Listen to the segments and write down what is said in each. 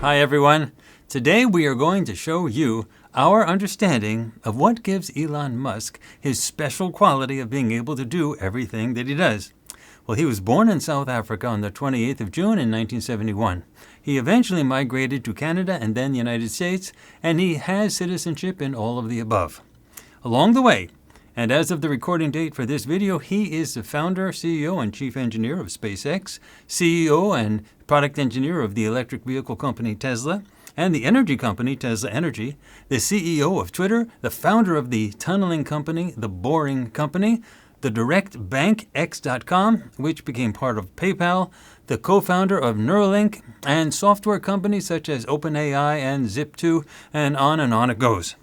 Hi everyone. Today we are going to show you our understanding of what gives Elon Musk his special quality of being able to do everything that he does. Well, he was born in South Africa on the 28th of June in 1971. He eventually migrated to Canada and then the United States, and he has citizenship in all of the above. Along the way, and as of the recording date for this video, he is the founder, CEO, and chief engineer of SpaceX, CEO and product engineer of the electric vehicle company Tesla, and the energy company Tesla Energy, the CEO of Twitter, the founder of the tunneling company The Boring Company, the direct bank X.com, which became part of PayPal, the co-founder of Neuralink, and software companies such as OpenAI and Zip2, and on it goes.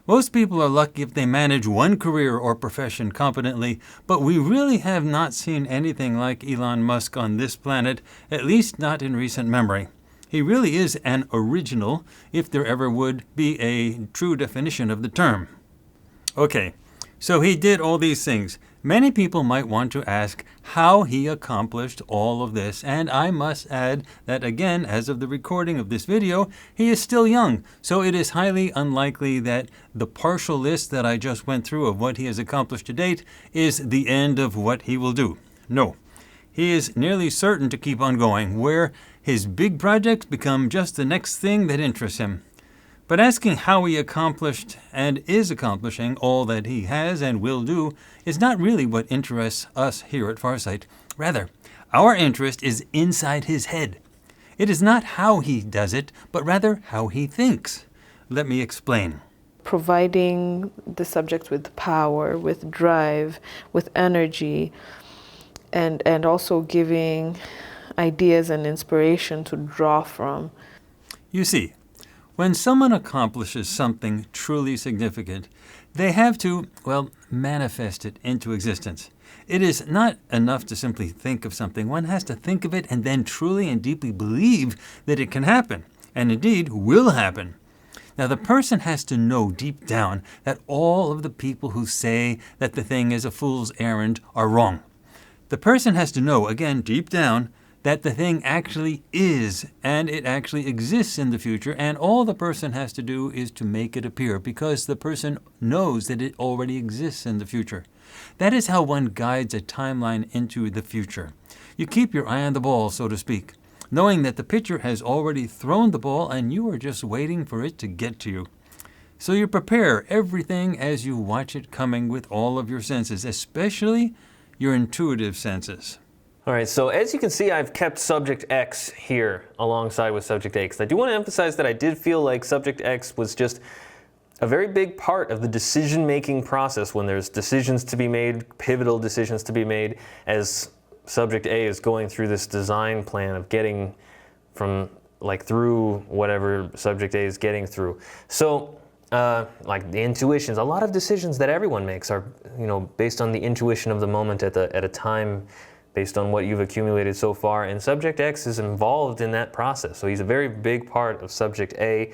Most people are lucky if they manage one career or profession competently, but we really have not seen anything like Elon Musk on this planet, at least not in recent memory. He really is an original, if there ever would be a true definition of the term. Okay, so he did all these things. Many people might want to ask how he accomplished all of this, and I must add that again, as of the recording of this video, he is still young, so it is highly unlikely that the partial list that I just went through of what he has accomplished to date is the end of what he will do. No, he is nearly certain to keep on going, where his big projects become just the next thing that interests him. But asking how he accomplished and is accomplishing all that he has and will do is not really what interests us here at Farsight. Rather, our interest is inside his head. It is not how he does it, but rather how he thinks. Let me explain. Providing the subject with power, with drive, with energy, and also giving ideas and inspiration to draw from. You see, when someone accomplishes something truly significant, they have to, manifest it into existence. It is not enough to simply think of something. One has to think of it and then truly and deeply believe that it can happen, and indeed will happen. Now, the person has to know deep down that all of the people who say that the thing is a fool's errand are wrong. The person has to know, again, deep down, that the thing actually is, and it actually exists in the future, and all the person has to do is to make it appear, because the person knows that it already exists in the future. That is how one guides a timeline into the future. You keep your eye on the ball, so to speak, knowing that the pitcher has already thrown the ball and you are just waiting for it to get to you. So you prepare everything as you watch it coming with all of your senses, especially your intuitive senses. All right, so as you can see, I've kept subject X here alongside with subject A, because I do want to emphasize that I did feel like subject X was just a very big part of the decision-making process when there's decisions to be made, pivotal decisions to be made, as subject A is going through this design plan of getting from, through whatever subject A is getting through. So, like the intuitions, a lot of decisions that everyone makes are, based on the intuition of the moment at a time, based on what you've accumulated so far, and subject X is involved in that process. So he's a very big part of subject A,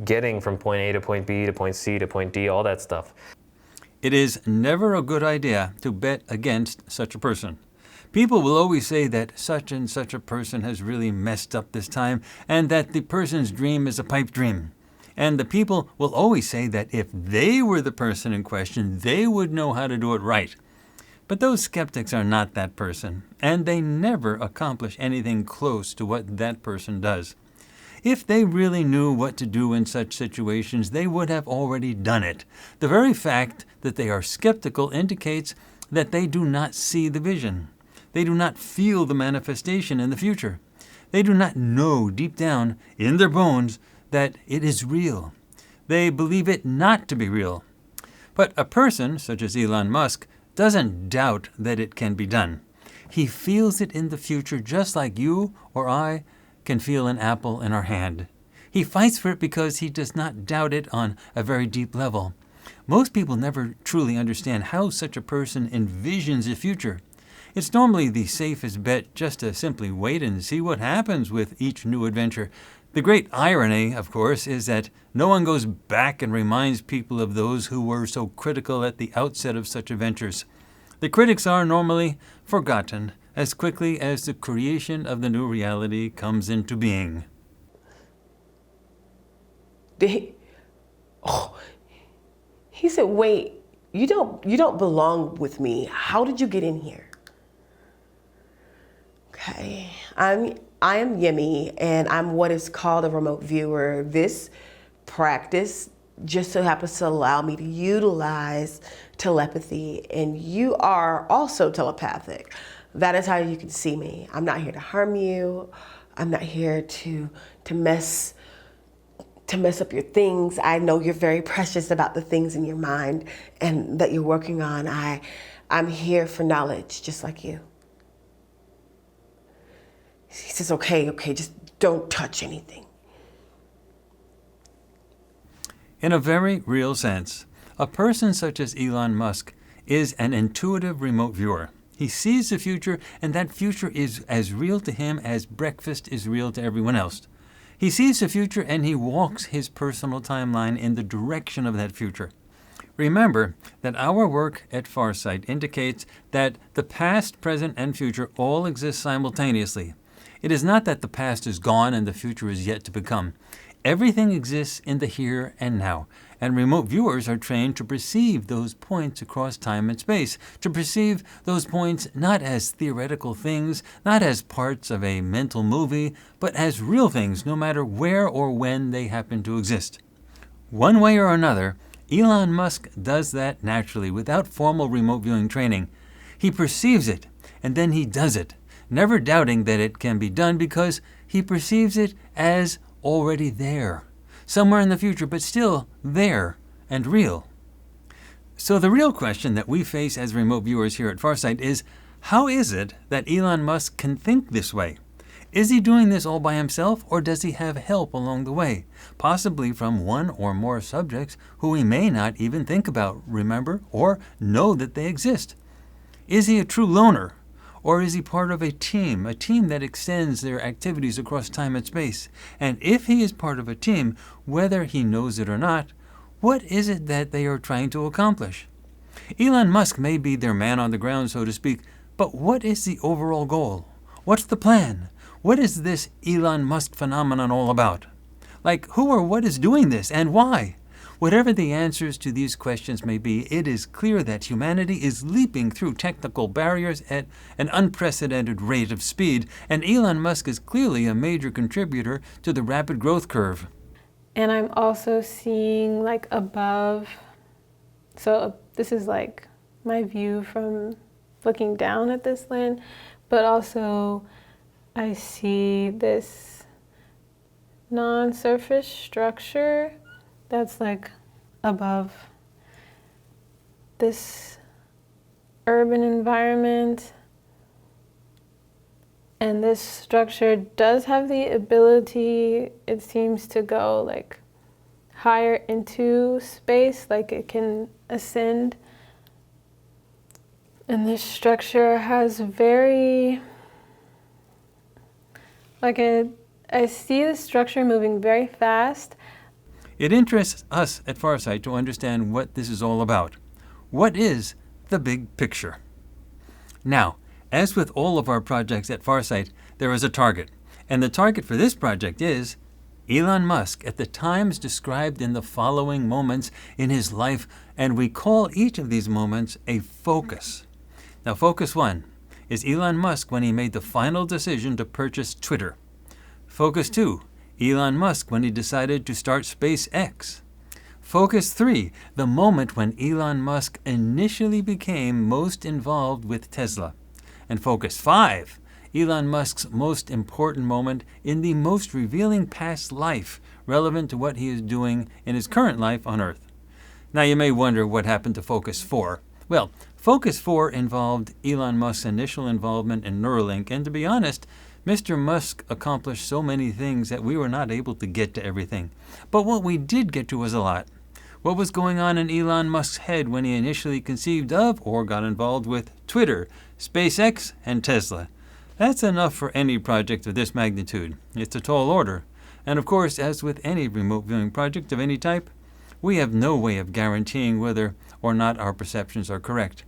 getting from point A to point B to point C to point D, all that stuff. It is never a good idea to bet against such a person. People will always say that such and such a person has really messed up this time, and that the person's dream is a pipe dream. And the people will always say that if they were the person in question, they would know how to do it right. But those skeptics are not that person, and they never accomplish anything close to what that person does. If they really knew what to do in such situations, they would have already done it. The very fact that they are skeptical indicates that they do not see the vision. They do not feel the manifestation in the future. They do not know deep down in their bones that it is real. They believe it not to be real. But a person, such as Elon Musk, doesn't doubt that it can be done. He feels it in the future just like you or I can feel an apple in our hand. He fights for it because he does not doubt it on a very deep level. Most people never truly understand how such a person envisions the future. It's normally the safest bet just to simply wait and see what happens with each new adventure. The great irony, of course, is that no one goes back and reminds people of those who were so critical at the outset of such adventures. The critics are normally forgotten as quickly as the creation of the new reality comes into being. He said, wait, you don't belong with me. How did you get in here? Okay, I am Yemi, and I'm what is called a remote viewer. This practice just so happens to allow me to utilize telepathy, and you are also telepathic. That is how you can see me. I'm not here to harm you. I'm not here to mess up your things. I know you're very precious about the things in your mind and that you're working on. I'm here for knowledge, just like you. He says, okay, just don't touch anything. In a very real sense, a person such as Elon Musk is an intuitive remote viewer. He sees the future, and that future is as real to him as breakfast is real to everyone else. He sees the future and he walks his personal timeline in the direction of that future. Remember that our work at Farsight indicates that the past, present, and future all exist simultaneously. It is not that the past is gone and the future is yet to become. Everything exists in the here and now, and remote viewers are trained to perceive those points across time and space, to perceive those points not as theoretical things, not as parts of a mental movie, but as real things, no matter where or when they happen to exist. One way or another, Elon Musk does that naturally, without formal remote viewing training. He perceives it, and then he does it, never doubting that it can be done because he perceives it as already there, somewhere in the future, but still there and real. So the real question that we face as remote viewers here at Farsight is, how is it that Elon Musk can think this way? Is he doing this all by himself, or does he have help along the way, possibly from one or more subjects who he may not even think about, remember, or know that they exist? Is he a true loner? Or is he part of a team that extends their activities across time and space? And if he is part of a team, whether he knows it or not, what is it that they are trying to accomplish? Elon Musk may be their man on the ground, so to speak, but what is the overall goal? What's the plan? What is this Elon Musk phenomenon all about? Like, who or what is doing this, and why? Whatever the answers to these questions may be, it is clear that humanity is leaping through technical barriers at an unprecedented rate of speed, and Elon Musk is clearly a major contributor to the rapid growth curve. And I'm also seeing like above, so this is like my view from looking down at this land, but also I see this non-surface structure that's like above this urban environment. And this structure does have the ability, it seems, to go like higher into space, like it can ascend. And this structure has very, I see the structure moving very fast. It interests us at Farsight to understand what this is all about. What is the big picture? Now, as with all of our projects at Farsight, there is a target. And the target for this project is Elon Musk at the times described in the following moments in his life, and we call each of these moments a focus. Now, focus 1 is Elon Musk when he made the final decision to purchase Twitter. Focus 2, Elon Musk when he decided to start SpaceX. Focus 3, the moment when Elon Musk initially became most involved with Tesla. And focus 5, Elon Musk's most important moment in the most revealing past life relevant to what he is doing in his current life on Earth. Now you may wonder what happened to focus 4. Well, focus 4 involved Elon Musk's initial involvement in Neuralink, and to be honest, Mr. Musk accomplished so many things that we were not able to get to everything. But what we did get to was a lot. What was going on in Elon Musk's head when he initially conceived of or got involved with Twitter, SpaceX, and Tesla? That's enough for any project of this magnitude. It's a tall order. And of course, as with any remote viewing project of any type, we have no way of guaranteeing whether or not our perceptions are correct.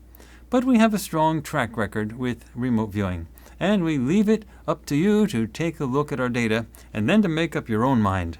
But we have a strong track record with remote viewing, and we leave it up to you to take a look at our data and then to make up your own mind.